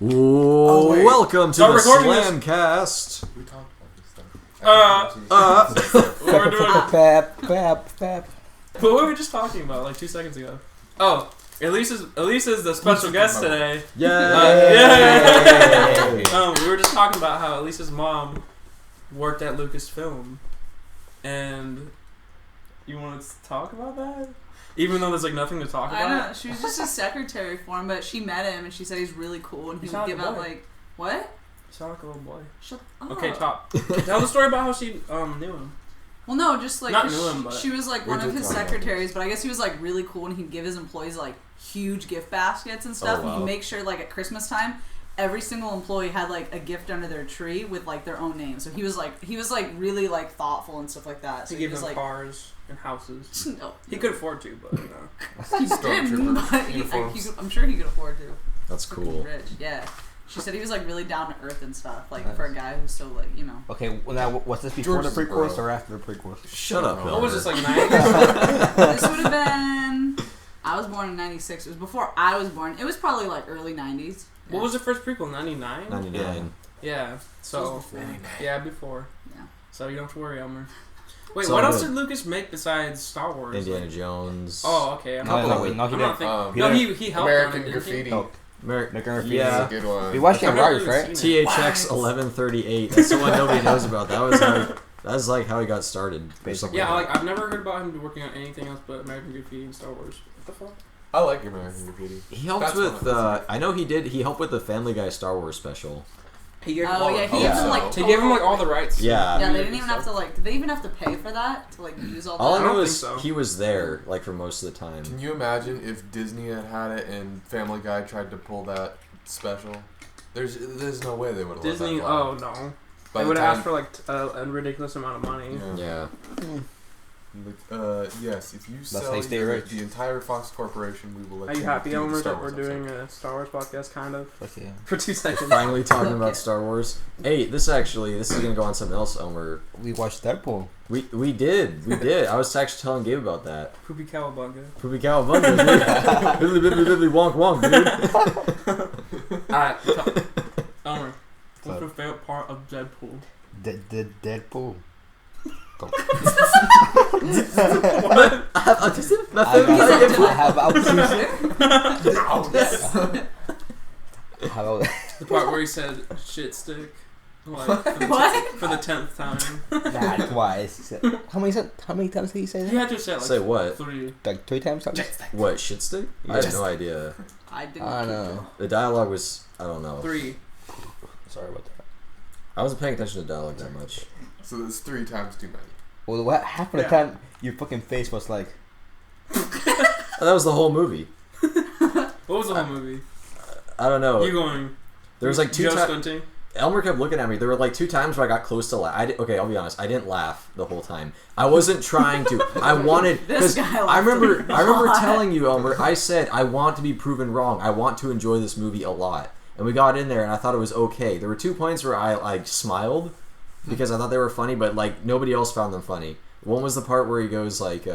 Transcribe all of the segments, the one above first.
Welcome to the SlamCast. We talked about this stuff. We're doing Pap. What were we just talking about like 2 seconds ago? Oh, Elisa's the special guest today. Yay! We were just talking about how Elisa's mom worked at Lucasfilm, and you wanted to talk about that? Even though there's like nothing to talk about. I know, she was just a secretary for him, but she met him and she said he's really cool and he would give out like what? You sound like a little boy. Shut up. Okay, tell the story about how she knew him. Well, no, just like not knew him, but she was like one of his secretaries, but I guess he was like really cool and he'd give his employees like huge gift baskets and stuff. And he'd make sure like at Christmas time, every single employee had like a gift under their tree with like their own name. So he was like really like thoughtful and stuff like that. So he gave was them like cars and houses. No, he could afford to, but you know. he didn't. But I'm sure he could afford to. That's cool. Rich, yeah. She said he was like really down to earth and stuff, like for a guy who's so like Okay, well now was this before the pre-course or after the pre-course? Shut up, What was this like 90s? This would have been. I was born in '96. It was before I was born. It was probably like early '90s. Yeah. What was the first prequel? 99? 99. Yeah. So before. Yeah. So you don't have to worry, Elmer. Wait, So what else did Lucas make besides Star Wars? Indiana Jones. Oh, okay. He helped. American on it, Graffiti. American Graffiti. Yeah. That's a good one. We watched it in Rogers, right? THX 1138. That's the one nobody knows about. That was like how he got started. Basically. Yeah, like I've never heard about him working on anything else but American Graffiti and Star Wars. What the fuck? I like American Graffiti. He helped with. I know he did. He helped with the Family Guy Star Wars special. He gave he gave him like he gave him like all the rights. Yeah. Yeah, they didn't even have to like. Did they even have to pay for that to like use all that? All I know don't is think so. he was there like for most of the time. Can you imagine if Disney had it and Family Guy tried to pull that special? There's no way they would have Disney. let that Oh no. By They the would have time- asked for like a ridiculous amount of money. Yeah. Yes, if you how sell you stay rich. the entire Fox Corporation, we will let Are you happy, do the Elmer, Star that we're Wars doing episode. a Star Wars podcast, kind of? Okay. For 2 seconds. Finally talking about Star Wars. Hey, this is gonna go on something else, Elmer. We watched Deadpool. We did. I was actually telling Gabe about that. Poopy cowabunga. Poopy cowabunga, dude. Bibbly wonk wonk, dude. Alright, Elmer, what's your favorite part of Deadpool? Deadpool. What? I have autism? My I have autism. How about The part where he said shit stick. Like, for the What? For the 10th time. that? Twice. How many times did he say that? You had to say it like Say what? 3. Like 3 times? What, shit stick? I have no idea. I didn't. I don't know. The dialogue was, I don't know. 3. Sorry about that. I wasn't paying attention to dialogue that much. So that's 3 times too many. Well, what half of the time your fucking face was like. Oh, that was the whole movie. What was the whole movie? I don't know. You going? There was like 2 Joe times. squinting? Elmer kept looking at me. There were like 2 times where I got close to laugh. Okay, I'll be honest. I didn't laugh the whole time. I wasn't trying to. I wanted This because guy I remember laughed. telling you, Elmer. I said I want to be proven wrong. I want to enjoy this movie a lot. And we got in there, and I thought it was okay. There were 2 points where I like smiled because I thought they were funny, but like nobody else found them funny. One was the part where he goes like,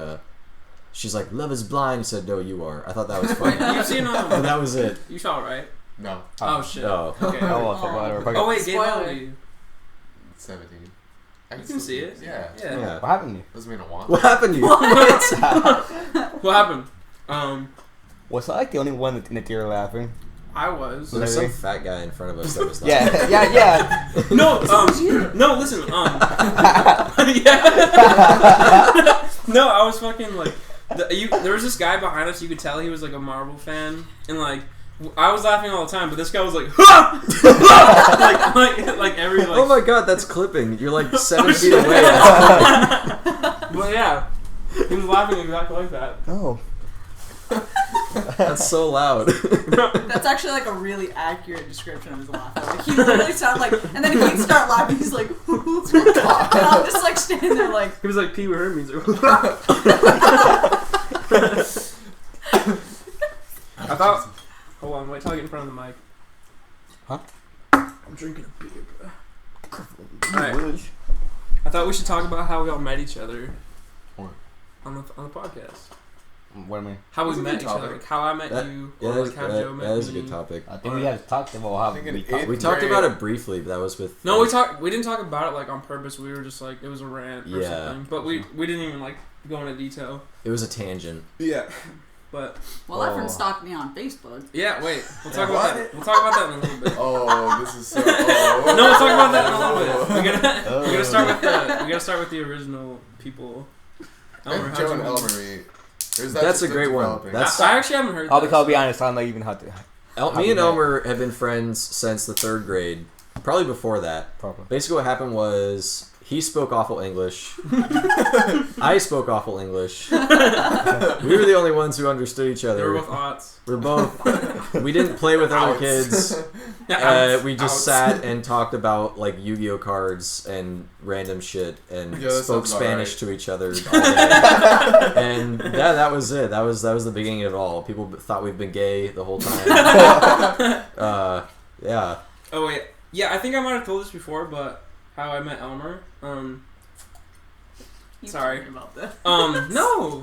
she's like, "Love is blind." He said, "No, you are." I thought that was funny. You've seen But that was it. You saw it, right? No. Oh shit. No. Okay. Oh wait, Gabe, how old are you? 17. You can see it. Yeah. Yeah. What happened to you? Doesn't mean I want. What happened to you? What happened? Was I like the only one in the theater laughing? I was. There was some fat guy in front of us that was like, Yeah. No, no, listen, yeah. No, I was fucking like, there was this guy behind us. You could tell he was like a Marvel fan, and like I was laughing all the time, but this guy was like, ha! like every like. Oh my god, that's clipping. You're like 7 feet away. But yeah, he was laughing exactly like that. Oh. That's so loud. That's actually like a really accurate description of his laughter. Like he literally sounded like, and then he'd start laughing. He's like, and I'm just like standing there like. He was like, P. Where means. I thought. Hold on, wait till I get in front of the mic. Huh? I'm drinking a beer, bro. Alright. I thought we should talk about how we all met each other. What? On on the podcast. What do I mean? How we That's a met good each other, topic. like how I met you, Yeah, or like how Joe met that is a me. good topic. I think we have talked about how I think in we eighth talked. We talked about it briefly, but that was with. No, we didn't talk about it like on purpose. We were just like it was a rant or something. But we didn't even like go into detail. It was a tangent. Yeah. But Well, Effrain stalked me on Facebook. yeah, wait. We'll talk about that. We'll talk about that in a little bit. Oh, this is so. No, we'll talk about that in a little bit. We gotta start with the original people. Elmer, how'd Joe you and meet? Elmer meet. That's a great one. That's I actually haven't heard. I'll be honest. I'm not even how to. me and Elmer have been friends since the 3rd grade. Probably before that. Probably. Basically, what happened was he spoke awful English. I spoke awful English. We were the only ones who understood each They other. were both aughts. We're both. We didn't play with other kids. We just sat and talked about like Yu-Gi-Oh cards and random shit and Yeah, that spoke sounds about Spanish right. to each other all day. And that was it. That was the beginning of it all. People thought we'd been gay the whole time. Yeah. Oh wait, yeah, I think I might have told this before, but how I met Elmer. You Sorry. told me about this. No.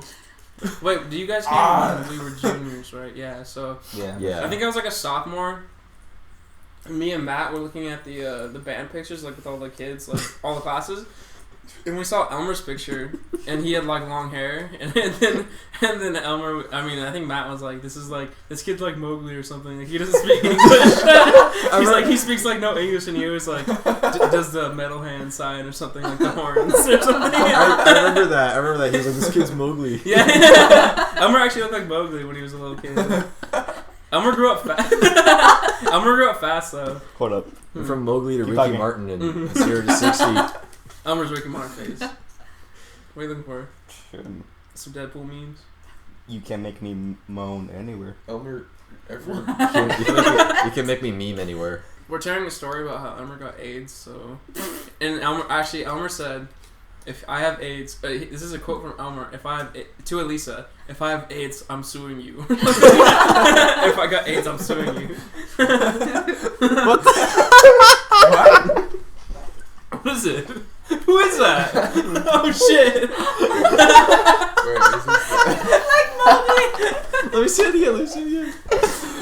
Wait, do you guys came when we were juniors, right? Yeah. So Yeah. Yeah. I think I was like a sophomore. And me and Matt were looking at the band pictures, like with all the kids, like all the classes, and we saw Elmer's picture, and he had like long hair, and then Elmer. I mean, I think Matt was like, "This kid's like Mowgli or something. Like he doesn't speak English." He's like, he speaks like no English, and he was like, does the metal hand sign or something, like the horns or something. I remember that. He was like, "This kid's Mowgli." Yeah. Elmer actually looked like Mowgli when he was a little kid. Elmer grew up fast. Elmer grew up fast though. Hold up. From Mowgli to Keep Ricky talking. Martin in 0 to 60. Elmer's Ricky Martin face. What are you looking for? Some Deadpool memes? You can make me moan anywhere. Elmer, everyone. You can make me meme anywhere. We're telling a story about how Elmer got AIDS, so... And Elmer said, if I have AIDS... this is a quote from Elmer. To Elisa, if I have AIDS, I'm suing you. If I got AIDS, I'm suing you. What? What is it? Who is that? Oh, shit. Where is this? Let me see it again.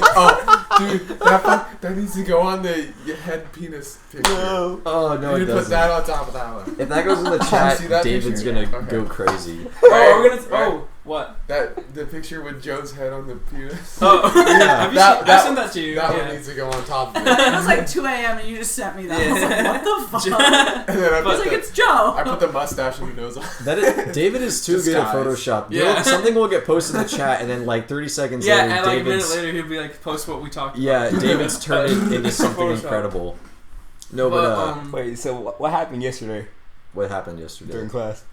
Oh, dude, that needs to go on the head penis picture. Oh, no, You it put doesn't. that on top of that one. If that goes in the See chat, that David's picture? gonna Okay. go crazy. Oh, we're gonna... Right. Oh, what? The picture with Joe's head on the penis. Oh, Yeah. have you seen... I sent that to you. That yeah. one needs to go on top of it. It was like 2 a.m. and you just sent me that. I was like, what the fuck? And then I I was put, like, it's Joe. I put the mustache and the nose on. David is too good at Disguise. Photoshop. Yeah. Something will get posted in the chat, and then like 30 seconds Yeah, later, and like a minute David's later, he'll be like, post what we talked about. yeah, David's turned it into something Photoshop. incredible. No, but Wait, so what happened yesterday what happened yesterday? during class?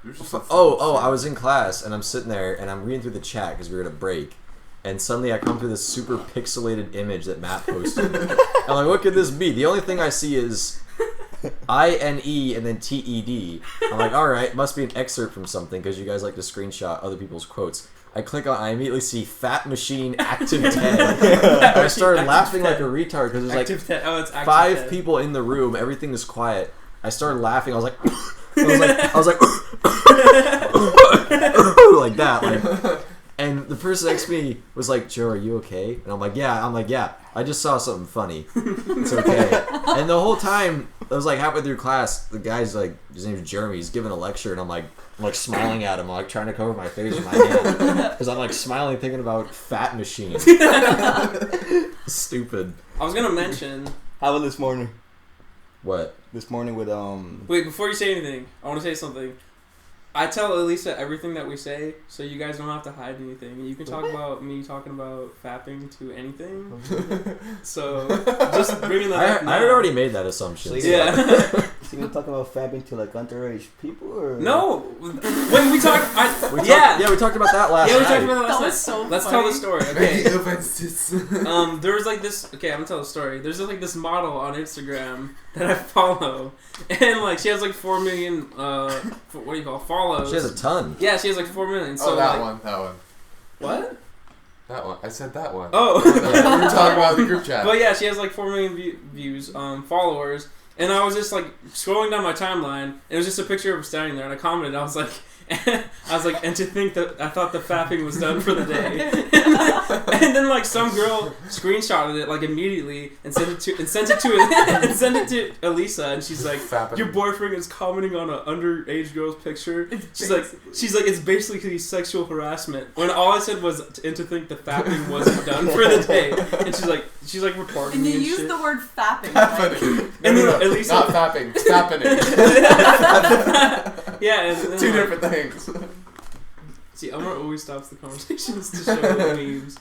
I was in class and I'm sitting there and I'm reading through the chat because we were at a break, and suddenly I come through this super pixelated image that Matt posted. I'm like, what could this be? The only thing I see is INE and then TED. I'm like, all right, must be an excerpt from something because you guys like to screenshot other people's quotes. I click on, I immediately see Fat Machine Active 10. I started laughing like a retard because there's like Active 10. Oh, it's active 5 10. people in the room. Everything is quiet. I started laughing. I was like, I was like, like that. Like, and the person next to me was like, Joe, are you okay? And I'm like, yeah. I just saw something funny. It's okay. And the whole time, I was like halfway through class, the guy's like, his name's Jeremy, he's giving a lecture, and I'm like smiling at him, like trying to cover my face with my hand. Because I'm like smiling thinking about Fat Machine. Stupid. I was gonna mention. How about this morning? What? This morning with Wait, before you say anything, I want to say something. I tell Elisa everything that we say, so you guys don't have to hide anything. You can talk about me talking about fapping to anything. So just bringing that up. I had already made that assumption. So so- Yeah. So you talking about fapping to like underage people or No. When we talked. We Yeah. we talked about that last Yeah, we night. talked about that last That night. was so Let's funny. tell the story. Okay. Making offenses. There was like this. Okay, I'm gonna tell the story. There's like this model on Instagram that I follow, and like she has like 4 million. What do you call it, follows? She has a ton. Yeah, she has like 4 million. So That like, one. What? That one. I said that one. Oh. We were talking about the group chat. But yeah, she has like 4 million views, followers, and I was just like scrolling down my timeline, and it was just a picture of her standing there, and I commented, I was like, And I was like, and to think that I thought the fapping was done for the day. And then like some girl screenshotted it like immediately and sent it to Elisa, and she's like, Fapping. your boyfriend is commenting on an underage girl's picture. She's like, it's basically sexual harassment. When all I said was, and to think the fapping wasn't done for the day. And she's like reporting And me you and used shit. the word fapping. Fapping. And then No, Elisa, not fapping. Fapping. yeah, and then, Two different things. See, Elmer always stops the conversations to show the memes.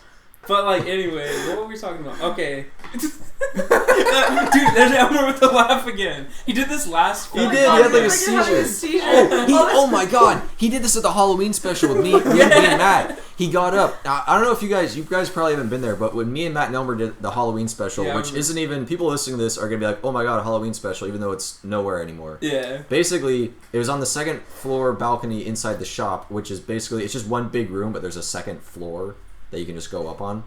But like, anyway, what were we talking about? Okay. Dude, there's Elmer with the laugh again. He did this last He film. did. He had like a seizure. Oh my god! He did this at the Halloween special with me and Matt. He got up. Now, I don't know if you guys probably haven't been there, but when me and Matt and Elmer did the Halloween special, which isn't even, people listening to this are gonna be like, oh my god, a Halloween special, even though it's nowhere anymore. Yeah. Basically, it was on the second floor balcony inside the shop, which is basically, it's just one big room, but there's a second floor that you can just go up on.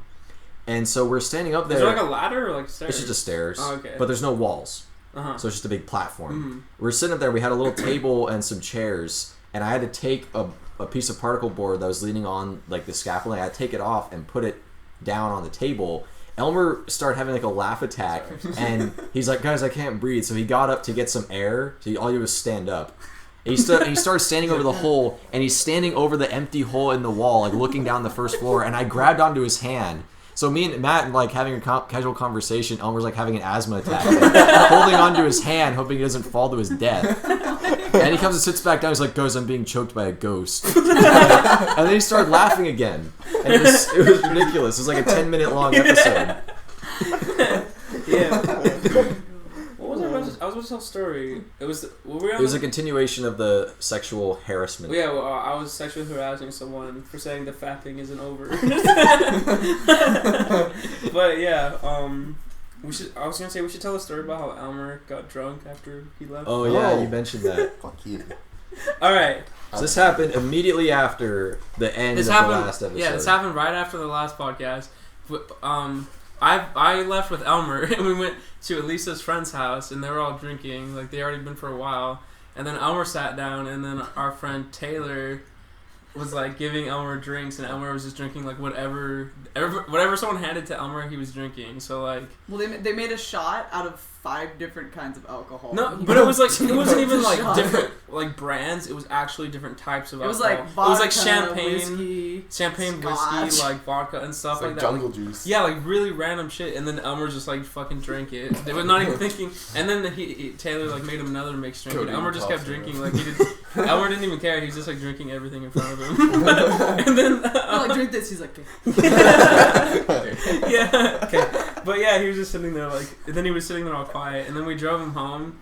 And so we're standing up there. Is there like a ladder or like stairs? It's just a stairs. Oh, okay. But there's no walls. Uh-huh. So it's just a big platform. Mm-hmm. We're sitting up there. We had a little table and some chairs, and I had to take a piece of particle board that was leaning on like the scaffolding. I had to take it off and put it down on the table. Elmer started having like a laugh attack, and he's like, "Guys, I can't breathe." So he got up to get some air. So all he did was stand up. He started standing over the hole, and he's standing over the empty hole in the wall, like looking down the first floor. And I grabbed onto his hand. So me and Matt, like, having a casual conversation, Elmer's, like, having an asthma attack. Like, holding onto his hand, hoping he doesn't fall to his death. And he comes and sits back down. He's like, "Guys, I'm being choked by a ghost." And then he started laughing again. And it was ridiculous. It was like a 10-minute long episode. Yeah. What was I about to... I was about to tell a story. It was... It was a continuation of the sexual harassment. Yeah, well, I was sexually harassing someone for saying the fapping isn't over. But yeah, I was gonna say we should tell a story about how Elmer got drunk after he left. Oh yeah, you mentioned that. Fuck you. All right. So this happened immediately after the end of the last episode. Yeah, this happened right after the last podcast. I left with Elmer and we went to Elisa's friend's house and they were all drinking, like they already been for a while. And then Elmer sat down and then our friend Taylor was like giving Elmer drinks and Elmer was just drinking like whatever someone handed to Elmer he was drinking. So like, well, they made a shot out of 5 different kinds of alcohol. No, but it was like it wasn't even like different like brands. It was actually different types of alcohol. It was like vodka, it was like champagne, whiskey, whiskey, like vodka and stuff It's like like that. jungle Like, juice. yeah, like really random shit. And then Elmer just like fucking drank it. They were not even thinking. And then Taylor like made him another mixed drink. And Elmer just kept drinking. Like he did. Elmer didn't even care. He was just like drinking everything in front of him. And then I'm like, drink this. He's like, yeah, okay. But yeah, he was just sitting there like, and then he was sitting there all quiet, and then we drove him home,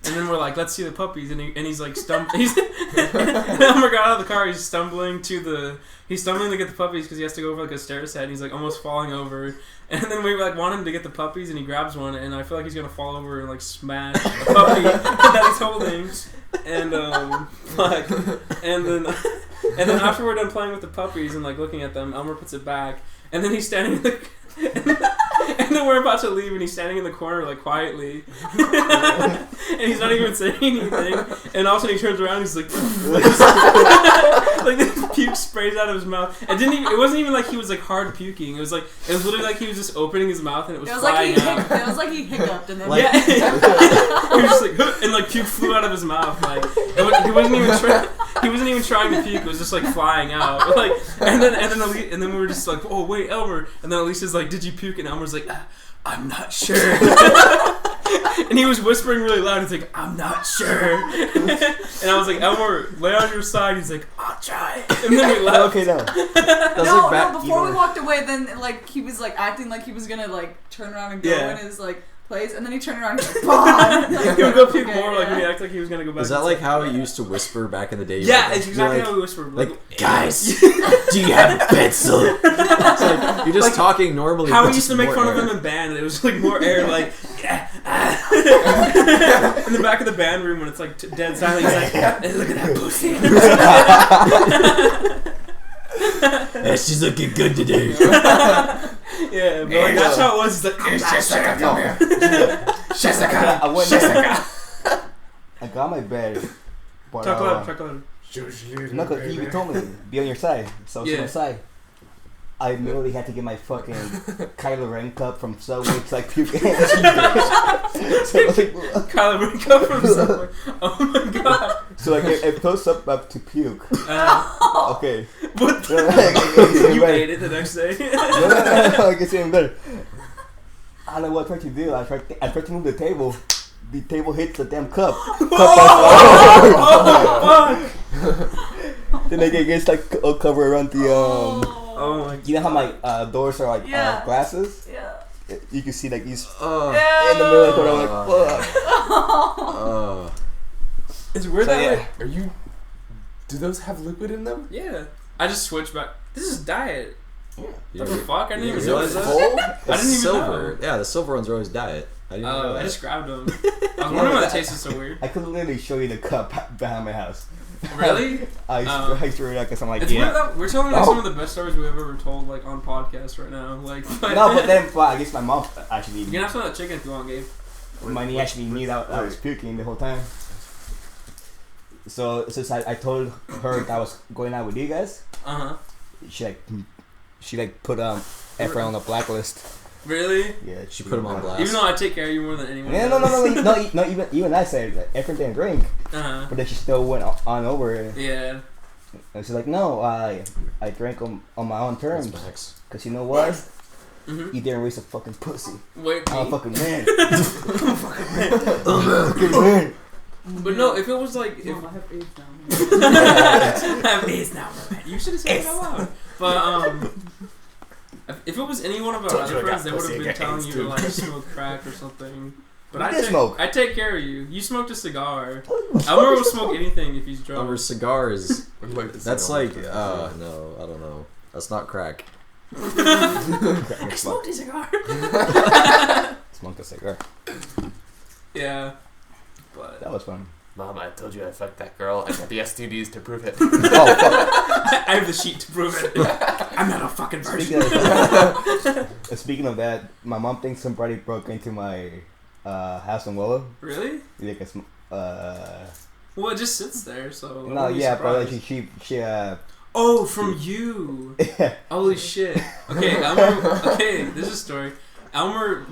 and then we're like, let's see the puppies, and he's like stumbling. And Elmer got out of the car, he's stumbling to get the puppies because he has to go over like a stair set, and he's like almost falling over, and then we like want him to get the puppies, and he grabs one, and I feel like he's gonna fall over and like smash the puppy that he's holding, and and then after we're done playing with the puppies and like looking at them, Elmer puts it back, and then he's standing in the and then we're about to leave, and he's standing in the corner like quietly, and he's not even saying anything. And all of a sudden he turns around, and he's like, like the puke sprays out of his mouth. It wasn't even like he was like hard puking. It was literally like he was just opening his mouth, and it was flying out. It was like he hiccuped, and then yeah, he was just like, and like puke flew out of his mouth. Like he wasn't even trying to puke. It was just like flying out. Like and then we were just like, oh wait, Elmer. And then Elisa's like, did you puke? And Elmer's like, I'm not sure. And he was whispering really loud. He's like, I'm not sure. And I was like, Elmer, lay on your side. He's like, I'll try. And then we left. Okay, no. No, before we walked away, then like he was like acting like he was gonna like turn around and go in his like place, and then he turned around and he would go puke more, like when he acted like he was gonna go back. Is that like how he used to whisper back in the day? Yeah, it's exactly how he whispered. Like, guys, do you have a pencil? It's like, you're just like, talking normally. How we used to make fun of him in band, and it was like more air, like, yeah. In the back of the band room when it's like dead silent, he's like, hey, look at that pussy. Yeah, she's looking good today. Yeah, but like, that's how it was. He's like, Jessica, come here. Jessica. I got my bed. But, Chocolate. No, because you told me be on your side, so I was on my side. I literally had to get my fucking Kylo Ren cup from Subway to like puke. So I was like, Kylo Ren cup from Subway. Oh my god. So like it goes up to puke. Okay. What the you ate it the next day? No, it gets even better. I don't know what I tried to do. I tried to move the table. The table hits the damn cup. Then it gets like a cover around the Oh my god. You know how my doors are like glasses? Yeah. You can see like these in the middle of the corner. I'm like, fuck. It's weird So, that yeah. way. Are you? Do those have liquid in them? Yeah. I just switched back. This is diet. Yeah. What the fuck? I didn't even You realize realize that. that? I didn't even silver. know. Yeah, the silver ones are always diet. I didn't know I that. just grabbed them. I was wondering why that tasted so weird. I could literally show you the cup behind my house. Really? I threw it out because I'm like, It's weird yeah. that we're telling like some of the best stories we've ever told like on podcasts right now. Like, No, but then I guess my mom actually. you can have some of that chicken if you want, Gabe. My niece actually knew that I was puking the whole time. So since I told her that I was going out with you guys, she put Effrain on the blacklist. Really? Yeah, She put him on blast. Even though I take care of you more than anyone. Yeah, no. Even I said that Effrain didn't drink, but then she still went on over it. Yeah. And she's like, no, I drank on my own terms. Because you know what? Mm-hmm. You didn't raise a fucking pussy. Wait, I'm a me? fucking man. Fucking man. But no, if it was like, if Mom, I have AIDS now. I have AIDS now, man. You should have said it out loud. But if it was any one of our Told you other I friends, got they would pussy, have I been got telling AIDS you too. to like smoke crack or something. But You did smoke. I take care of you. You smoked a cigar. Elmer will smoke anything if he's drunk. Elmer cigar is. I'd like to see That's how like. much No, I don't know. That's not crack. I smoked a cigar. Smoked a cigar. Yeah, but That was fun. Mom, I told you I fucked that girl. I got the STDs to prove it. Oh, fuck. I have the sheet to prove it. I'm not a fucking virgin. Speaking of that, my mom thinks somebody broke into my house in Willow. Really? Like Well, it just sits there, so. no, yeah, but like she Oh, from you. Holy shit. Okay, Elmer. Okay, this is a story. Elmer,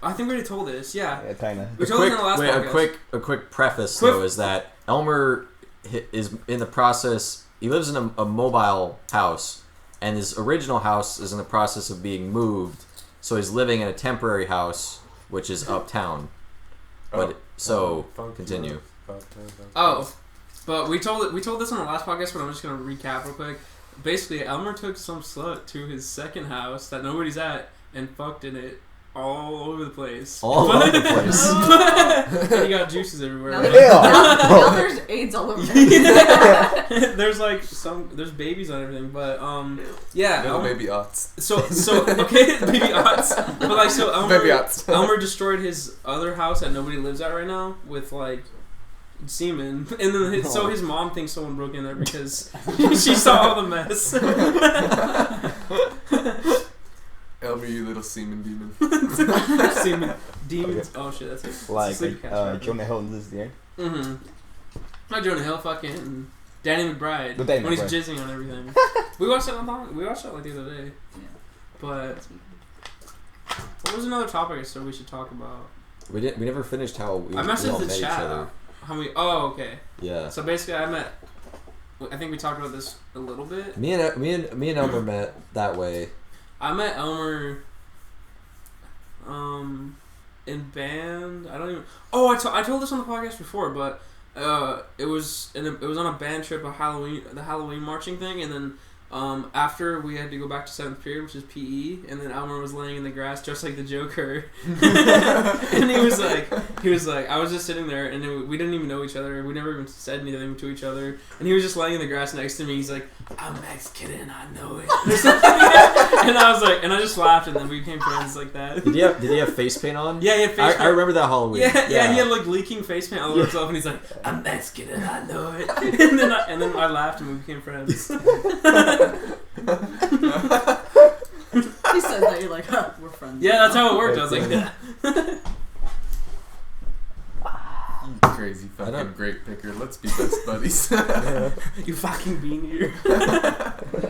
I think we already told this. Yeah. yeah, kinda. We told this in the last podcast. A quick preface though is that Elmer is in the process. He lives in a mobile house, and his original house is in the process of being moved. So he's living in a temporary house, which is uptown. But continue. Oh, but we told this on the last podcast, but I'm just gonna recap real quick. Basically, Elmer took some slut to his second house that nobody's at and fucked in it all over the place. All over the place. And he got juices everywhere. Now there's AIDS all over. There's like there's babies on everything, but yeah. No, Elmer, baby aughts. So okay, baby aughts. But like so Elmer, Baby aughts. Elmer destroyed his other house that nobody lives at right now with like semen, and then so his mom thinks someone broke in there because she saw all the mess. Elmer, you little semen demon. Semen demons. Oh shit, that's it. Like Jonah Hill in this the end. Mm-hmm. Not Jonah Hill, fucking Danny McBride. But Danny when McBride. he's jizzing on everything. We watched that like the other day. Yeah. But what was another topic so we should talk about? We never finished how we I all messaged the met each chat. other. How we? Oh, okay. Yeah. So basically, I think we talked about this a little bit. Me and Elmer met that way. I met Elmer. In band. I don't even. Oh, I told this on the podcast before, but it was on a band trip, the Halloween marching thing, and then after we had to go back to 7th period, which is PE, and then Elmer was laying in the grass just like the Joker, and he was like, I was just sitting there, and we didn't even know each other, we never even said anything to each other, and he was just laying in the grass next to me. He's like, I'm Mexican and I know it, and I was like, and I just laughed, and then we became friends like that. Did he have face paint on? Yeah, he had face paint. I remember that Halloween. Yeah, he had like leaking face paint all over himself, and he's like, I'm Mexican and I know it. and then I laughed and we became friends. He said that, you're like, huh, we're friends. Yeah, that's how it worked. I was like, Crazy I fucking fucking great picker. Let's be best buddies. You fucking bean eater.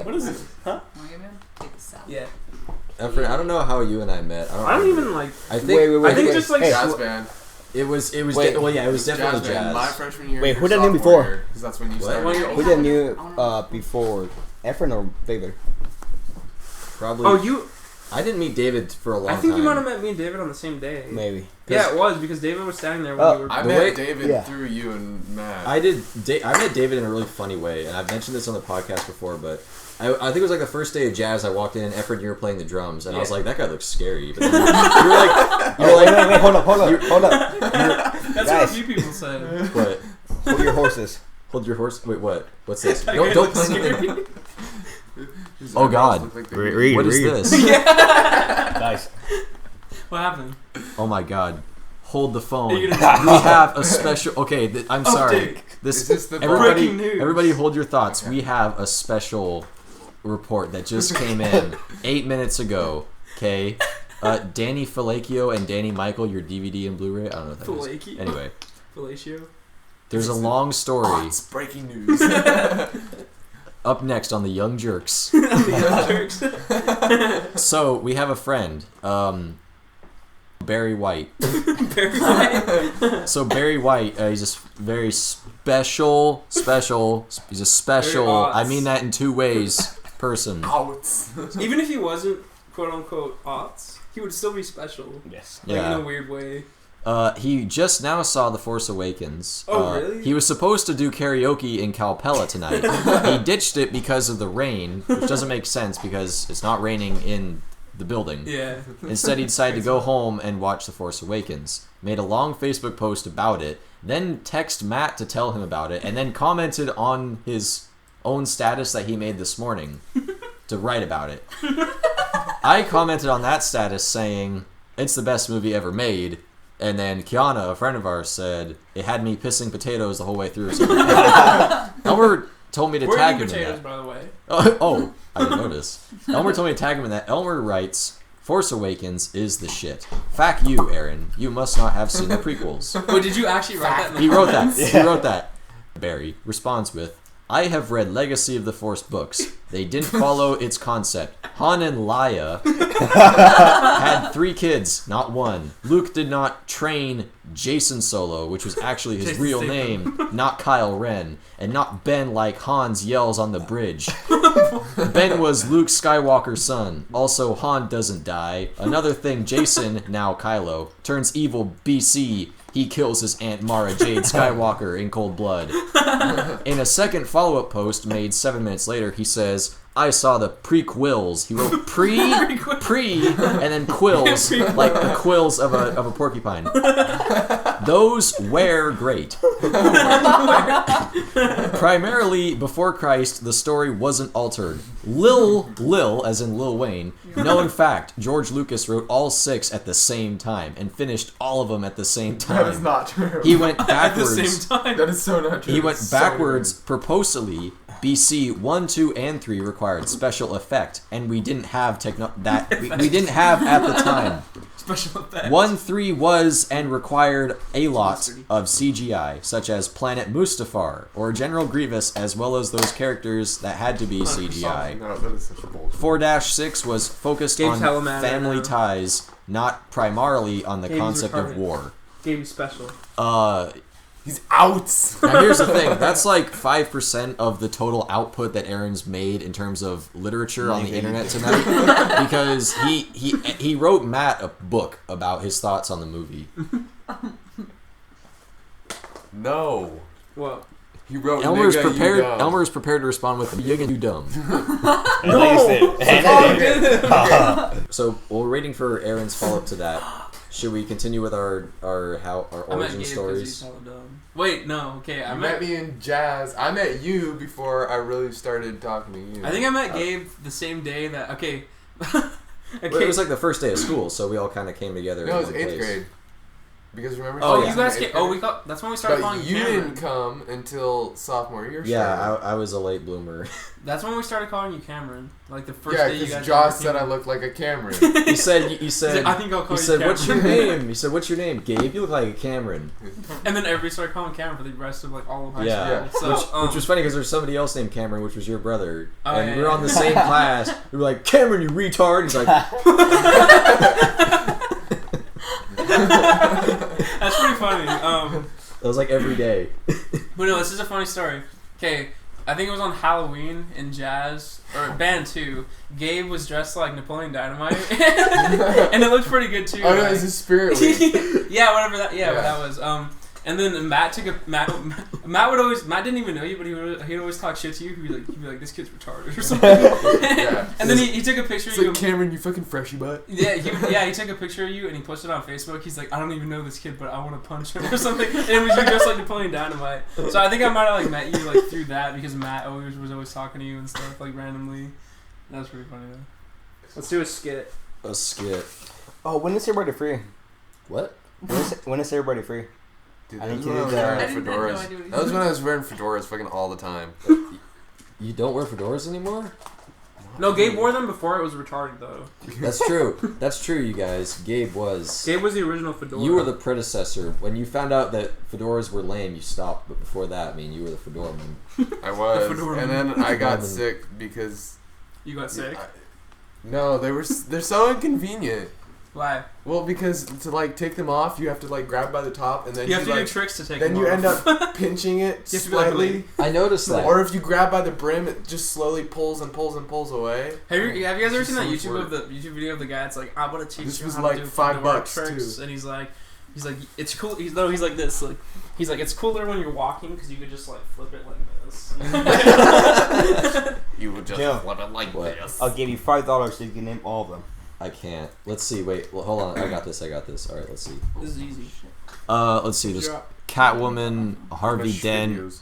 What is this? Huh? Take this out. Yeah. Effrain, I don't know how you and I met. I don't even like. I think. I think just like jazz band. It was. Wait. Well, yeah, it was definitely Jazz jazz. band. My freshman year. Wait, who did your you before? sophomore year, 'cause that's when you What? started. Who did you before? Effrain or David? Probably. Oh, you. I didn't meet David for a long time. I think you might have met me and David on the same day. Maybe. Yeah, it was because David was standing there when we were. I met David through you and Matt. I met David in a really funny way, and I've mentioned this on the podcast before, but I think it was like the first day of jazz. I walked in, and Effrain, you were playing the drums, and I was like, that guy looks scary. But then you were like, wait, hold up. That's what a few people said. What? Hold your horses. Hold your horse. Wait, what? What's this? That Don't guy play looks anything. Oh God! Like Read. What is this? Guys. What happened? Oh my God! Hold the phone. Are you We gonna- have a special. Okay, I'm sorry. Dick. Is this the Breaking news. Everybody, hold your thoughts. Okay. We have a special report that just came in 8 minutes ago. Okay, Danny Falacchio and Danny Michael, your DVD and Blu-ray. I don't know what that is. Falacchio? Anyway, Fellatio? there's a long story. Oh, it's breaking news. Up next on the Young Jerks. Jerks. So we have a friend, Barry White. Very white. So Barry White, he's a very special. He's a special. Very I mean that in two ways. Person. Outs. Even if he wasn't quote unquote aughts, he would still be special. Yes. Like Yeah. in a weird way. He just now saw The Force Awakens. Oh, really? He was supposed to do karaoke in Calpella tonight. He ditched it because of the rain, which doesn't make sense because it's not raining in the building. Yeah. Instead, he decided to go home and watch The Force Awakens. Made a long Facebook post about it, then text Matt to tell him about it, and then commented on his own status that he made this morning to write about it. I commented on that status saying, "It's the best movie ever made." And then Kiana, a friend of ours, said, "It had me pissing potatoes the whole way through." So Elmer told me to Where tag are him the in potatoes, that. by the way? Oh, I didn't notice. Elmer told me to tag him in that. Elmer writes, "Force Awakens is the shit. Fuck you, Aaron. You must not have seen the prequels." Wait, did you actually write that in the He wrote that. comments? He wrote that. Barry responds with, "I have read Legacy of the Force books. They didn't follow its concept. Han and Leia had 3 kids, not 1. Luke did not train Jason Solo, which was actually his Jason real Statham. name, not Kyle Ren, and not Ben like Han's yells on the bridge. Ben was Luke Skywalker's son. Also, Han doesn't die. Another thing, Jason, now Kylo, turns evil BC. He kills his Aunt Mara Jade Skywalker in cold blood." In a second follow-up post made 7 minutes later, he says, "I saw the prequels." He wrote pre, and then quills, like the quills of a porcupine. Those were great. Primarily before Christ, the story wasn't altered. Lil, as in Lil Wayne. No, in fact, George Lucas wrote all 6 at the same time and finished all of them at the same time. That is not true. He went At the backwards. same time. That is so not true. He went It's so backwards purposely. BC 1, 2, and 3 required special effect, and we didn't have we didn't have at the time. Special effects. 1, 3 was and required a lot of CGI, such as Planet Mustafar or General Grievous, as well as those characters that had to be CGI. No, that is such a bullshit. 4-6 was focused Gabe's hella on mad family right now. ties, not primarily on the Gabe's concept of retarded. war. Game special. He's out. Now here's the thing. That's like 5% of the total output that Aaron's made in terms of literature on the internet tonight, because he wrote Matt a book about his thoughts on the movie. No. What? He wrote Elmer's nigga, you prepared. dumb. Elmer's prepared to respond with "You you dumb." So while we're waiting for Aaron's follow up to that, should we continue with our I met origin Gabe stories? because he's hella dumb. Wait, no. Okay, I You met. met me in jazz. I met you before I really started talking to you. I think I met Gabe the same day that. Okay. Well, it was like the first day of school, so we all kind of came together. No, in it was one 8th place. grade. Because remember? Oh, yeah. you guys came. Oh, that's when we started calling you Cameron. Didn't come until sophomore year. Yeah, I was a late bloomer. That's when we started calling you Cameron. Like the first Yeah, day you because guys. Josh said I looked like a Cameron. He said. I think I'll call He you said, Cameron. "What's your name?" He said, "What's your name?" Gabe. You look like a Cameron. And then everybody started calling Cameron for the rest of like all of high Yeah, school. So, which was funny because there's somebody else named Cameron, which was your brother, Oh, and yeah, we were yeah. on the same class. We were like, "Cameron, you retard." He's like, That's pretty funny. It was like every day. But no, this is a funny story. Okay, I think it was on Halloween in Jazz, or Band 2. Gabe was dressed like Napoleon Dynamite. And it looked pretty good too. Oh no, it's a spirit week. Yeah, whatever that. Yeah, what that was. And then Matt didn't even know you, but he'd always talk shit to you. He'd be like, this kid's retarded or something. And then he took a picture of you. Like, Cameron, you fucking freshy butt. Yeah, he took a picture of you and he posted it on Facebook. He's like, I don't even know this kid, but I want to punch him or something. And it was you dressed like Napoleon Dynamite. So I think I might have like met you like through that because Matt was always talking to you and stuff like randomly. That was pretty funny though. Let's do a skit. A skit. Oh, when is everybody free? What? When is everybody free? Dude, I that need was when I was to- wearing I didn't have no fedoras. idea what he That was said. when I was wearing fedoras fucking all the time. You don't wear fedoras anymore? No, Gabe wore them before it was retarded though. That's true. That's true, you guys. Gabe was. Gabe was the original fedora. You were the predecessor. When you found out that fedoras were lame, you stopped. But before that, I mean, you were the fedora man. I was, fedora. and then I got Fedora. sick because You got sick. no, they're so inconvenient. Why? Well, because to like take them off, you have to like grab by the top, and then You have to do like, tricks to take then them you off. end up pinching it You have to be like, slightly. I noticed that. Or if you grab by the brim, it just slowly pulls and pulls and pulls away. Have you guys ever It's seen that just so much YouTube video of the guy? It's like, I want to teach This you was how like to do $5 fedora tricks, too. and he's like, it's cool. He's like this. Like, he's like, it's cooler when you're walking because you could just like flip it like this. You would just Joe. flip it like What? this. I'll give you $5 so you can name all of them. I can't. Let's see. Wait. Well, hold on. I got this. All right. Let's see. This is easy. Let's see. There's Catwoman, Harvey Much Dent, videos.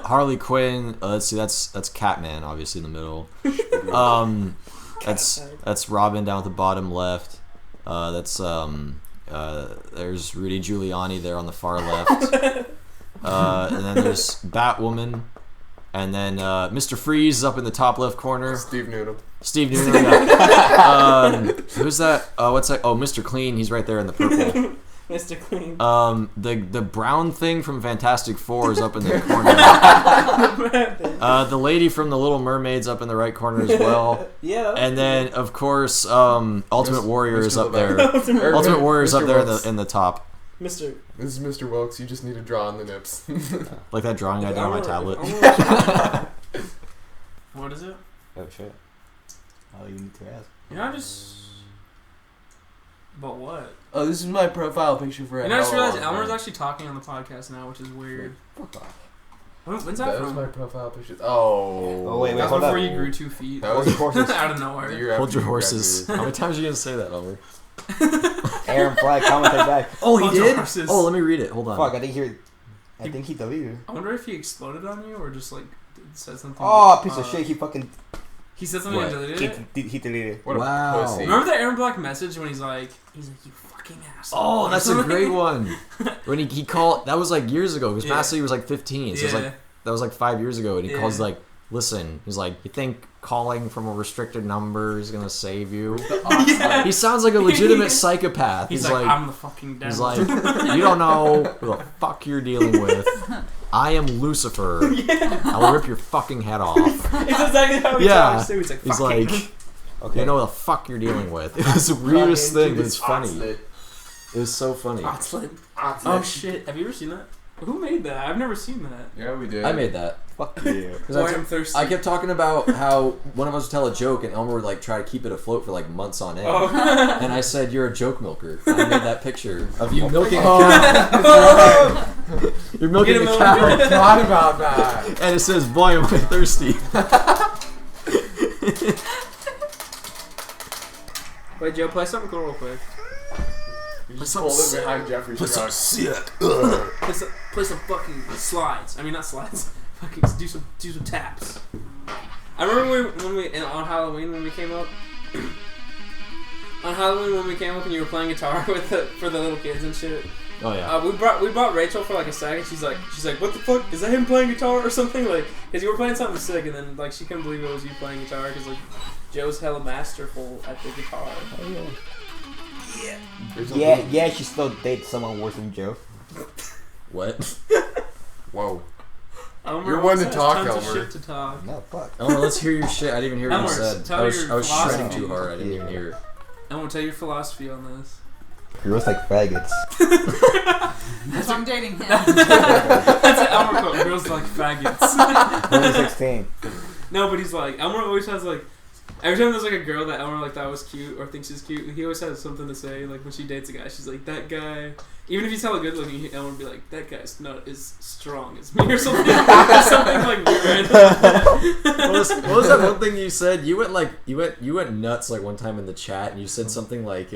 Harley Quinn. Let's see. That's Catman, obviously in the middle. That's Robin down at the bottom left. There's Rudy Giuliani there on the far left. And then there's Batwoman. And then Mr. Freeze is up in the top left corner. Steve Newton. Steve Newton. Yeah. Who's that? What's that? Oh, Mr. Clean. He's right there in the purple. Mr. Clean. The brown thing from Fantastic Four is up in the corner. The lady from The Little Mermaid's up in the right corner as well. Yeah. And then, of course, Ultimate Warrior is up there. Ultimate Ultimate Warrior is up Mr. there Wilkes. in the top. Mr. This is Mr. Wilkes. You just need to draw on the nips. Like that drawing I did on my tablet. What is it? Oh shit. Oh, you need to ask. But what? Oh, this is my profile picture for And I just realized Elmer's actually talking on the podcast now, which is weird. When's that That was from? my profile picture. Oh. Oh, wait, That's hold before up. you grew 2 feet. That was horses. out of nowhere. the year after Hold your you horses. graduated. How many times are you going to say that, Elmer? Aaron Flag, commented back. Oh, he Hold your did? horses. Oh, let me read it. Hold on. Fuck, I think he deleted it. I wonder if he exploded on you or just like said something. Oh, piece of shit. He fucking He said something What? and deleted it. he deleted it. What Wow. a pussy. Remember that Aaron Black message when he's like, you fucking asshole. Oh, that's a Something? great one. When he called, that was like years ago. Because Yeah. Massey was like 15. So it was like, that was like 5 years ago. And he Yeah. calls like, listen, he's like, you think calling from a restricted number is going to save you? Yeah. He sounds like a legitimate psychopath. He's like, I'm the fucking devil. he's like, you don't know who the fuck you're dealing with. I am Lucifer. I'll rip your fucking head off. it's exactly how he Yeah. talks too. He's like, He's fucking. like, Okay. you know what the fuck you're dealing with. It was the weirdest thing, but it's funny. It was so funny. Oh shit! Have you ever seen that? Who made that? I've never seen that. Yeah, we did. I made that. Fuck yeah. 'Cause Boy, I I'm thirsty. I kept talking about how one of us would tell a joke and Elmer would like try to keep it afloat for like months on end. Oh. And I said, you're a joke milker. And I made that picture of you milking a Oh. cow. You're milking Get a him cow. I forgot about that. And it says, boy, am I thirsty. Wait, Joe, play something cool real quick. You just pulled it behind Jeffrey's truck. Play some fucking slides. I mean, not slides. Fucking do some taps. I remember when we on Halloween when we came up. On Halloween when we came up and you were playing guitar for the little kids and shit. Oh yeah. We brought Rachel for like a second. She's like, what the fuck? Is that him playing guitar or something? Like, cause you were playing something sick, and then like she couldn't believe it was you playing guitar, cause like Joe's hella masterful at the guitar. Oh, yeah. She still dates someone worse than Joe. What? Whoa. Elmer You're one to has talk, tons of Elmer. shit to talk. No, fuck. Elmer, let's hear your shit. I didn't even hear what you Elmer, said. tell I was your shredding philosophy. too hard. I didn't even hear. Elmer, tell your philosophy on this. Girls like faggots. So I'm dating him. That's an Elmer quote. Girls like faggots. Only 16. No, but he's like, Elmer always has like, every time there's like a girl that Elmer like thought was cute or thinks is cute, he always has something to say. Like when she dates a guy, she's like, that guy, even if he's hella good looking, Elmer would be like, that guy's not as strong as me or something. Something like weird. What was that one thing you said? You went nuts like one time in the chat, and you said something like,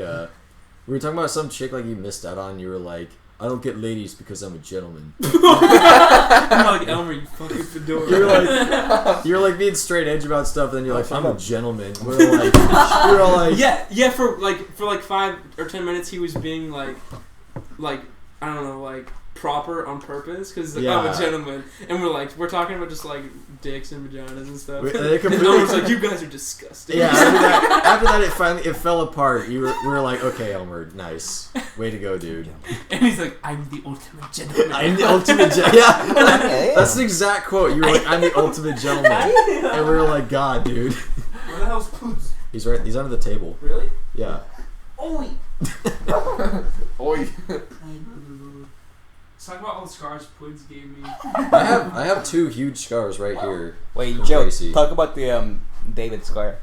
we were talking about some chick like you missed out on. You were like, I don't get ladies because I'm a gentleman. I'm like, Elmer, you fucking fedora. You're like being straight edge about stuff, and then you're like, I'm a gentleman. We're all like, yeah. For like 5 or 10 minutes, he was being like I don't know, like proper on purpose because like, I'm a gentleman, and we're talking about just like dicks and vaginas and stuff. And Elmer's like, you guys are disgusting. Yeah. After that, it fell apart. We were like, okay, Elmer, nice, way to go, dude. And he's like, I'm the ultimate gentleman. I'm the ultimate gentleman. Yeah. That's the exact quote. You were like, I'm the ultimate gentleman, and we were like, God, dude. Where the hell's Poots? He's right. He's under the table. Really? Yeah. Oi. Oi. Let's talk about all the scars Poots gave me. I have 2 huge scars right here. Wait, from Joe, Gracie. talk about the David scar.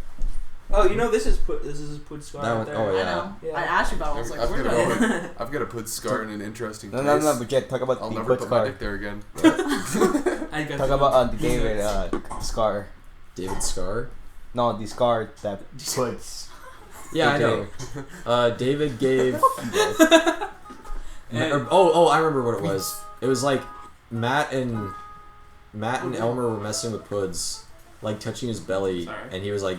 Oh, you know this is his Poots scar That right one- there. oh, yeah. I know. Yeah. I asked you about it. I was like, where did I've got to put scar in an interesting No, place. but Jet, talk about I'll the never foot put my scar. dick there again. I got Talk you. about the David scar. David Scar. No, the scar that puts. Yeah, I know. David gave. And- I remember what it was. It was like Matt and Elmer were messing with Puds, like touching his belly, Sorry. and he was like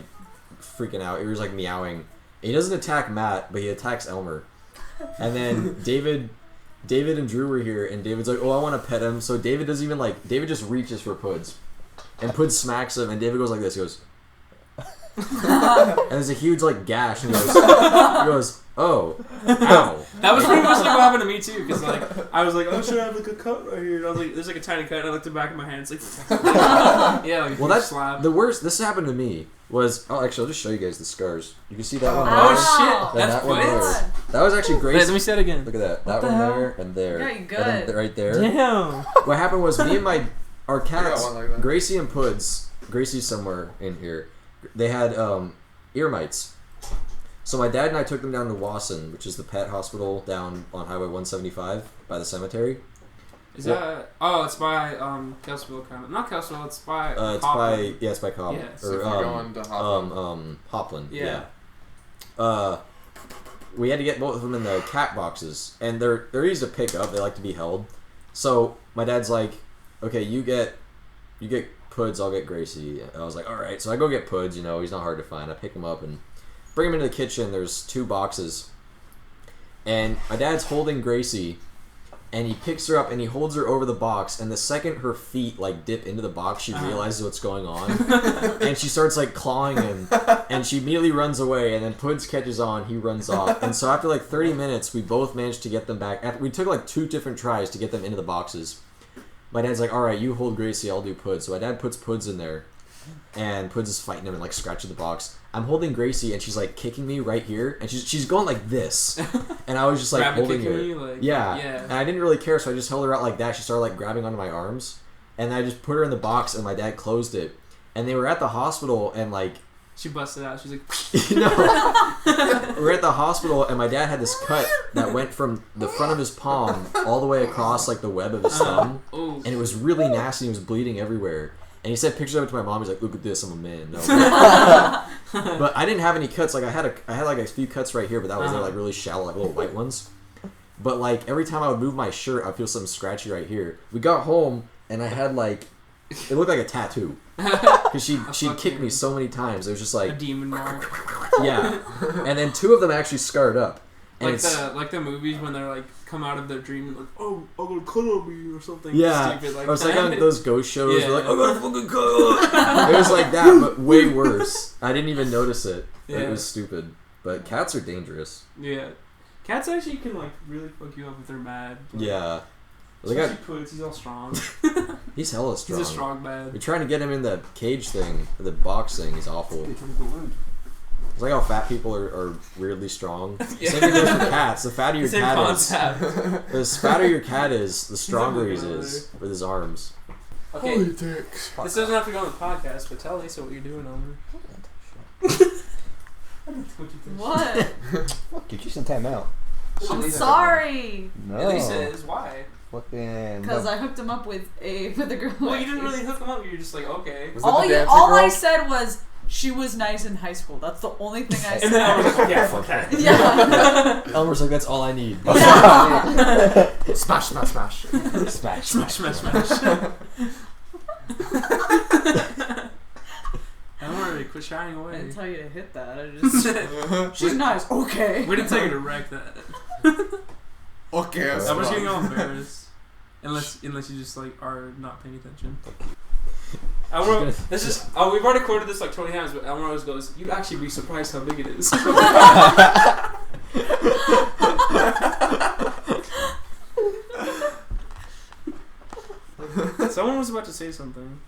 freaking out. He was like meowing. He doesn't attack Matt, but he attacks Elmer. And then David and Drew were here, and David's like, "Oh, I want to pet him." So David doesn't even like. David just reaches for Puds, and Puds smacks him, and David goes like this. He goes. And there's a huge like gash, and he goes, "Oh, ow!" That was pretty much like what happened to me too, because like I was like, oh, should I have like a cut right here? And I was like, there's like a tiny cut, and I looked at the back of my hand, it's like, yeah, like a Well, huge that's slab. the worst. This happened to me. Actually, I'll just show you guys the scars. You can see that one. Oh there, shit, then that's that one Poots? there. That was actually Wait, Gracie. let me see that again. Look at that. What That the one hell? there and there. Yeah, you And good. then right there. Damn. What happened was me and our cats, one like that. Gracie and Puds. Gracie's somewhere in here. They had ear mites. So my dad and I took them down to Wasson, which is the pet hospital down on Highway 175 by the cemetery. Is that? Oh, it's by Kelsville, kind of. Not Kelsville. It's by. It's Hoffman. by Cobb. Yeah. So if you're going to Hoffman. Hopland. Yeah. We had to get both of them in the cat boxes, and they're easy to pick up. They like to be held. So my dad's like, "Okay, you get Puds, I'll get Gracie." And I was like, "All right." So I go get Puds. You know, he's not hard to find. I pick him up and bring him into the kitchen. There's 2 boxes, and my dad's holding Gracie. And he picks her up and he holds her over the box, and the second her feet like dip into the box, she realizes what's going on, and she starts like clawing him, and she immediately runs away. And then Puds catches on, he runs off, and so after like 30 minutes, we both managed to get them back. We took like 2 different tries to get them into the boxes. My dad's like, "All right, you hold Gracie, I'll do Puds." So my dad puts Puds in there, and Puds is fighting him and like scratching the box. I'm holding Gracie, and she's like kicking me right here, and she's going like this, and I was just like holding her. You, like, Yeah, and I didn't really care, so I just held her out like that. She started like grabbing onto my arms, and I just put her in the box, and my dad closed it. And they were at the hospital, and like She busted out. She's like, we're at the hospital, and my dad had this cut that went from the front of his palm all the way across like the web of his thumb, and it was really nasty. He was bleeding everywhere. And he sent pictures of it to my mom. He's like, "Look at this, I'm a man." No. But I didn't have any cuts. Like I had like a few cuts right here, but that was like really shallow, like little white ones. But like every time I would move my shirt, I'd feel something scratchy right here. We got home, and I had like It looked like a tattoo. Because she'd kicked me so many times. It was just like a demon mark. Yeah. And then 2 of them actually scarred up. And like the movies when they're like come out of their dream and like, oh, I'm gonna cuddle me or something stupid like I was that. like on those ghost shows where like, I'm gonna fucking cuddle. It was like that, but way worse. I didn't even notice it. Yeah. It was stupid. But cats are dangerous. Yeah. Cats actually can like really fuck you up if they're mad. Yeah. Especially Puss, he's all strong. He's hella strong. He's a strong man. We're trying to get him in the cage thing, the box thing. He's awful. It's like how fat people are weirdly strong. Yeah. Same thing goes for cats. The fatter your cat concept. is, the fatter your cat is, the stronger he is with his arms. Okay, holy dicks. This doesn't have to go on the podcast, but tell Elisa what you're doing, Elmer. What? Fuck, get you some time out. I'm sorry. No. Elisa is why? Fucking. Because I hooked him up with a girl. Well, you didn't really hook him up. You're just like, okay. All I said was she was nice in high school. That's the only thing I said. And then I was like, yeah, fuck that. Yeah. Elmer's like, that's all I need. Yeah. Smash, smash, smash. Smash. Smash, smash, smash. Elmer, quit shying I away. didn't tell you to hit that. I just. She's nice. Okay. We didn't tell you to wreck that. Okay, Elmer's getting all embarrassed. Unless you just like are not paying attention. Elmer, this is we've already quoted this like 20 times, but Elmer always goes, "You'd actually be surprised how big it is." Someone was about to say something.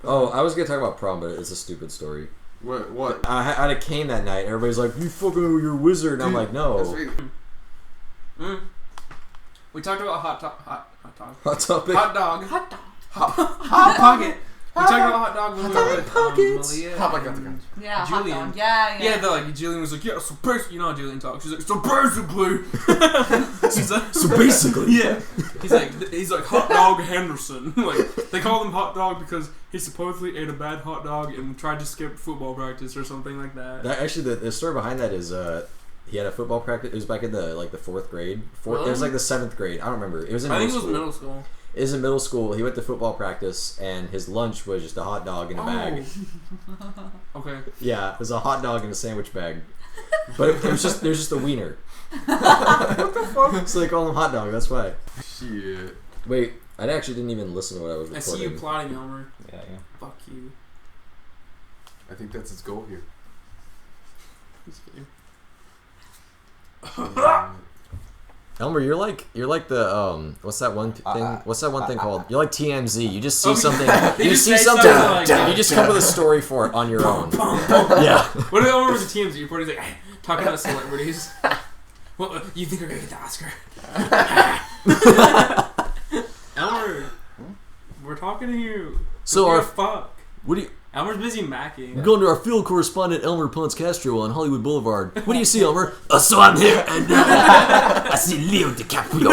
Oh, I was gonna talk about prom, but it's a stupid story. What? I had a cane that night. Everybody's like, "You fucking, you're a wizard," and I'm like, "No." We talked about hot topic. Hot topic. Hot dog. Hot dog. Hot pocket. We talked about hot dog when we were with Malia. Hot pocket. Yeah, Julian. hot dog. Yeah. Yeah, like Julian was like, yeah, so basically, you know how Julian talks. She's like, so basically. She's like, So basically. Yeah. He's like hot dog Henderson. Like they call him hot dog because he supposedly ate a bad hot dog and tried to skip football practice or something like that. Actually, the story behind that is he had a football practice. It was back in the 4th grade. It was like the 7th grade. I don't remember. It was in middle school. I think it was middle school. It was in middle school. He went to football practice, and his lunch was just a hot dog in a bag. Okay. Yeah, it was a hot dog in a sandwich bag. But it was just a wiener. What the fuck? So they call him hot dog. That's why. Shit. Wait, I actually didn't even listen to what I was recording. I see you plotting, Elmer. Yeah. Fuck you. I think that's his goal here. Just kidding. Elmer, you're like the what's that one thing? What's that one thing called? You're like TMZ. You just see something. You just see something. You just come up with a story for it on your own. Yeah. What if Elmer was a TMZ reporter? He's like, hey, talking about celebrities. Well, you think we're gonna get the Oscar? Elmer, we're talking to you. So fuck. What do you? Elmer's busy macking. We're going to our field correspondent Elmer Castero on Hollywood Boulevard. What do you see, Elmer? So I'm here and I see Leo DiCaprio.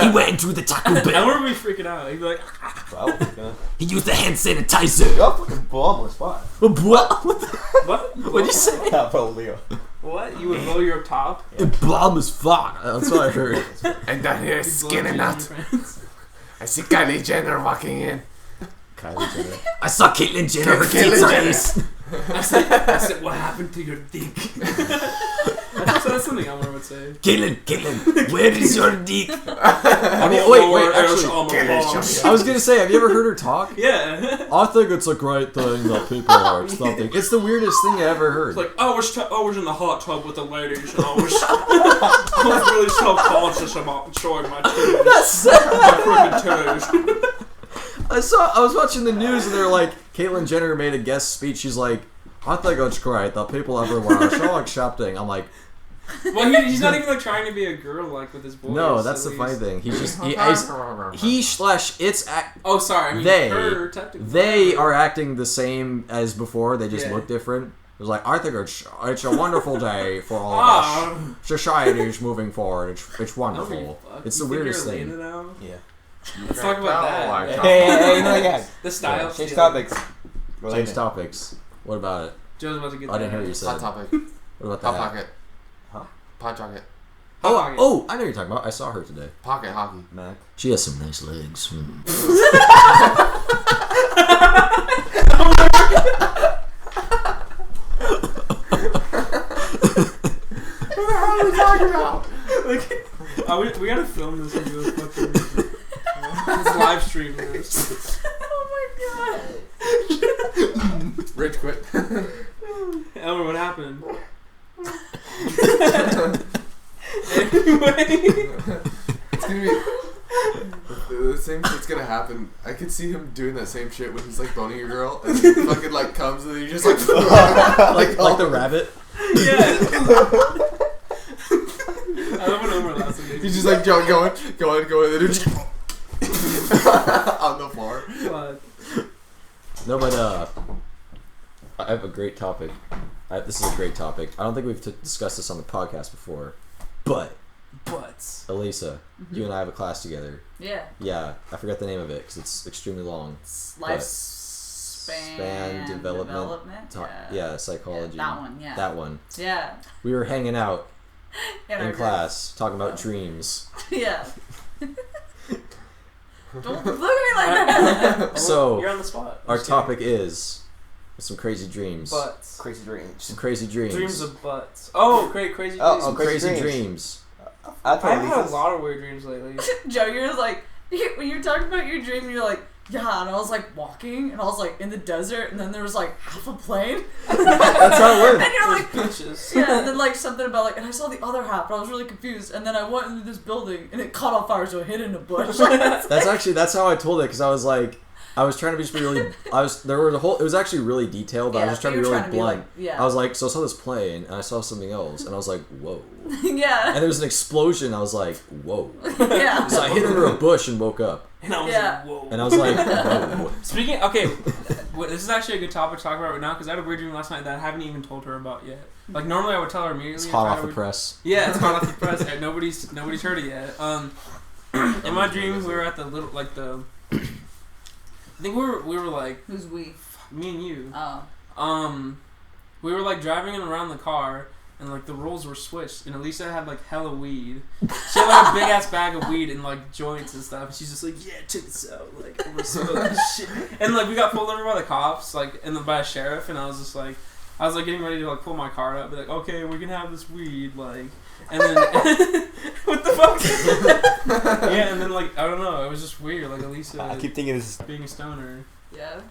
He went into the Taco Bell. Elmer would be freaking out. He'd be like, he used the hand sanitizer. Y'all fucking blow up on the spot. What? What? What'd you say? Leo. What? You would blow your top? The bomb is fuck. That's what I heard. And down here, skinning out. I see Kylie Jenner walking in. Kylie Jenner. I saw Caitlyn Jenner. Her tits are ace. I said, what happened to your dick? That's something Elmer would say. Caitlyn, where is your dick? I mean, wait, actually, I was gonna say, have you ever heard her talk? Yeah. I think it's a great thing that people are something. It's the weirdest thing I ever heard. It's like, I was in the hot tub with the ladies, and I was really self-conscious about showing my titties. That's my freaking titties. I was watching the news and they're like, Caitlyn Jenner made a guest speech. She's like, I think it's great that people everywhere are so accepting. I'm like, well, he's not even like trying to be a girl like with his voice. No, that's the funny thing. He's just it's oh, sorry. I mean, they are acting the same as before. They just look different. It was like, I think it's a wonderful day for all of us. Society is moving forward. It's wonderful. It's the weirdest thing. Yeah. Let's talk about that. Hey, no, yeah. The style. Change topics. Change topics. What about it? Joe's about to get I didn't hear what you said. Hot topic. What about that? Hot pocket. Huh? Pot chocolate. Oh, I know what you're talking about. I saw her today. Pocket hockey. Mac. She has some nice legs. What the hell are we talking about? We gotta film this and do a fucking let's live stream this. Oh my god. Rich quit. Elmer, what happened? Anyway. It's gonna be the same shit's gonna happen. I could see him doing that same shit when he's like boning a girl and he fucking like comes and then he just like like the rabbit. Yeah. I love when Elmer laughs at me. He's just like going, and then just on the floor. God. No, but I have a great topic. This is a great topic. I don't think we've discussed this on the podcast before, but Elisa, you and I have a class together. Yeah. Yeah, I forgot the name of it because it's extremely long. Lifespan development. Yeah, psychology. Yeah, that one. Yeah. That one. Yeah. We were hanging out in class talking about Oh. dreams. Yeah. Don't look at me like that. So you're on the spot. our topic is some crazy dreams. Butts. Crazy dreams. Some crazy dreams. Dreams of butts. Oh, great, crazy dreams. Oh, some crazy dreams. I've had a lot of weird dreams lately. Joe, you're like, when you're talking about your dream, you're like, yeah, and I was like walking, and I was like in the desert, and then there was like half a plane. That's how it works. And you're like, Bitches. yeah, and then like something about like, and I saw the other half, but I was really confused, and then I went into this building, and it caught on fire, so I hid in a bush. That's how I told it because I was like, I was trying to be just really. It was actually really detailed, but I was just trying to be really blunt. yeah. I was like, so I saw this plane, and I saw something else, and I was like, whoa. Yeah. And there was an explosion. I was like, whoa. Yeah. So I hid under a bush and woke up. And I was Yeah. like, whoa. And I was like, whoa. Speaking, okay, this is actually a good topic to talk about right now because I had a weird dream last night that I haven't even told her about yet. Like normally I would tell her immediately. It's hot off the press. Yeah, it's hot off the press. And nobody's heard it yet. In my dream, we were at the little I think we were like Who's we? me and you. Oh. We were like driving around the car. And like the roles were switched, and Elisa had like hella weed. She had like a big ass bag of weed and like joints and stuff. And she's just like, yeah, check this out, like we're smoking shit. And like we got pulled over by the cops, like by a sheriff, and I was like getting ready to like pull my car up, be like, okay, we can have this weed, like, and then what the fuck? Yeah, and then like I don't know, it was just weird, like Elisa. I keep thinking this is being a stoner. Yeah.